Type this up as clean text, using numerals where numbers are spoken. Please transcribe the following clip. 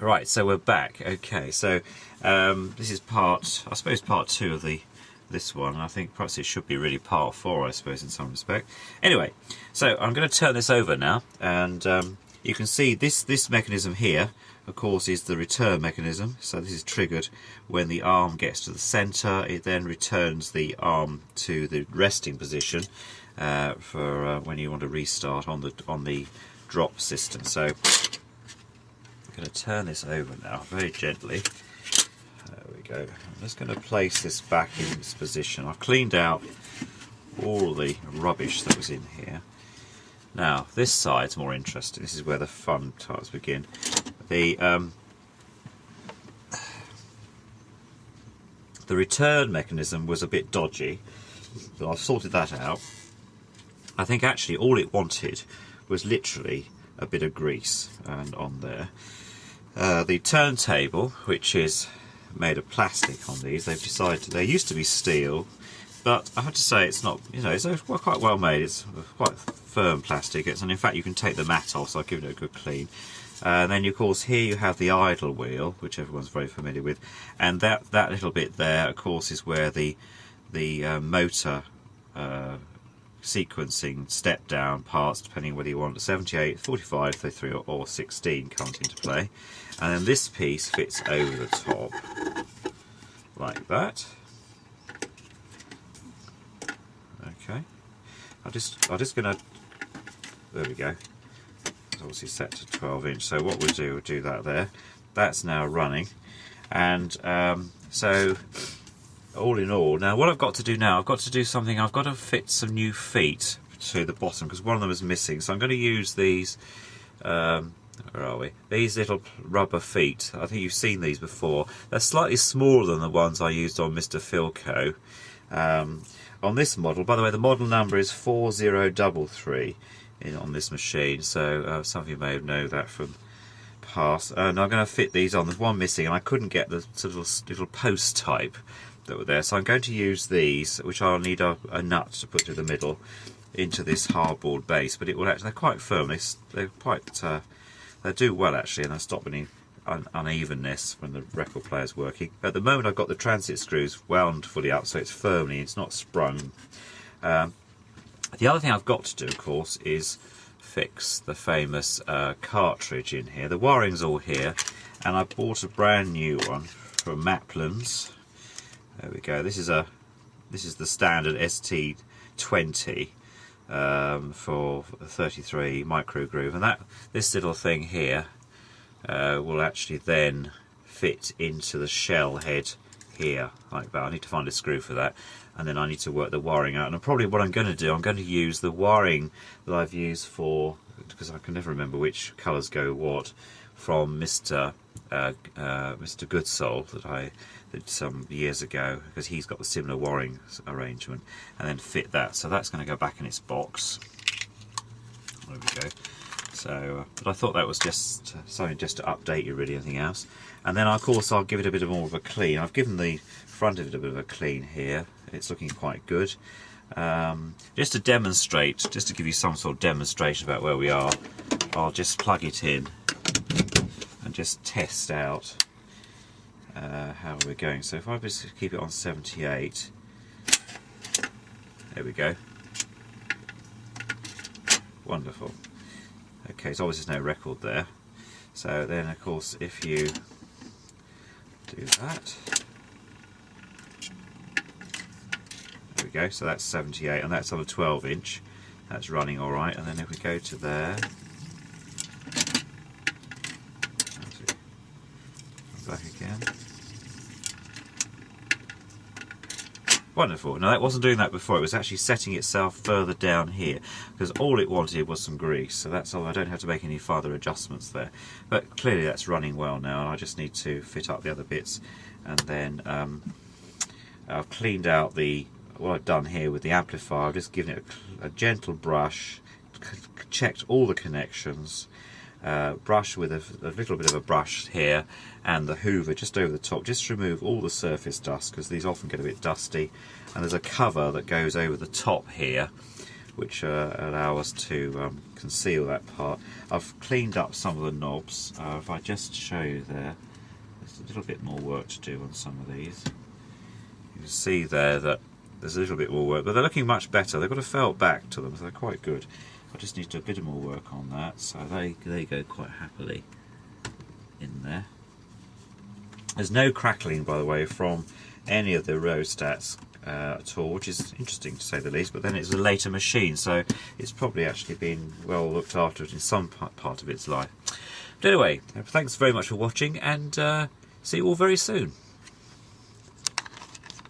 Right, so we're back. Okay, so this is I suppose part 2 of this one. I think perhaps it should be really part 4, I suppose, in some respect. Anyway, so I'm going to turn this over now, and you can see this mechanism here, of course, is the return mechanism. So this is triggered when the arm gets to the centre. It then returns the arm to the resting position for when you want to restart on the drop system. So I'm going to turn this over now very gently. There we go. I'm just going to place this back in its position. I've cleaned out all the rubbish that was in here. Now this side's more interesting. This is where the fun parts begin. The return mechanism was a bit dodgy, but I've sorted that out. I think actually all it wanted was literally a bit of grease and on there. The turntable, which is made of plastic on these, they've decided they used to be steel, but I have to say it's not, you know, it's quite well made. It's quite firm plastic. And in fact you can take the mat off, so I'll give it a good clean. And then of course here you have the idle wheel, which everyone's very familiar with, and that little bit there of course is where the motor sequencing step down parts, depending whether you want 78, 45, 33 or 16 comes into play. And then this piece fits over the top like that. Okay, I'm just gonna, there we go. It's obviously set to 12-inch, so what we'll do that there. That's now running, and so all in all, now what I've got to do now, I've got to do something. I've got to fit some new feet to the bottom because one of them is missing. So I'm going to use these. Where are we? These little rubber feet. I think you've seen these before. They're slightly smaller than the ones I used on Mr. Philco. On this model, by the way, the model number is 4033 on this machine. So some of you may know that from past. And I'm going to fit these on. There's one missing, and I couldn't get the sort of little post type that were there, so I'm going to use these, which I'll need a nut to put to the middle into this hardboard base. But it will actually, they're quite firm. They're quite they do well actually, and they stop any unevenness when the record player's working. At the moment I've got the transit screws wound fully up, so it's firmly, it's not sprung. The other thing I've got to do, of course, is fix the famous cartridge in here. The wiring's all here, and I bought a brand new one from Maplin's. There we go. This is the standard ST20 for 33 micro groove, and this little thing here will actually then fit into the shell head here like that. I need to find a screw for that, and then I need to work the wiring out. And probably what I'm going to do, I'm going to use the wiring that I've used for, because I can never remember which colours go what, from Mr. Goodsoul that I did some years ago, because he's got the similar wiring arrangement, and then fit that. So that's going to go back in its box. There we go. So, but I thought that was just something just to update you, really, anything else. And then of course I'll give it a bit more of a clean. I've given the front of it a bit of a clean here. It's looking quite good. Just to demonstrate, just to give you some sort of demonstration about where we are, I'll just plug it in and just test out how we're going. So if I just keep it on 78, there we go. Wonderful. Okay, so obviously there's no record there. So then of course if you do that, there we go, so that's 78, and that's on a 12-inch. That's running alright. And then if we go to there, back again. Wonderful. Now that wasn't doing that before, it was actually setting itself further down here, because all it wanted was some grease. So that's all, I don't have to make any further adjustments there. But clearly that's running well now, and I just need to fit up the other bits. And then I've cleaned out what I've done here with the amplifier. I've just given it a gentle brush, checked all the connections, brush with a little bit of a brush here, and the hoover just over the top, just to remove all the surface dust, because these often get a bit dusty. And there's a cover that goes over the top here, which allow us to conceal that part. I've cleaned up some of the knobs. If I just show you there, there's a little bit more work to do on some of these. You can see there that there's a little bit more work, but they're looking much better. They've got a felt back to them, so they're quite good. I just need to do a bit more work on that, so they go quite happily in there. There's no crackling, by the way, from any of the rheostats at all, which is interesting to say the least, but then it's a later machine, so it's probably actually been well looked after in some part of its life. But anyway, thanks very much for watching, and see you all very soon.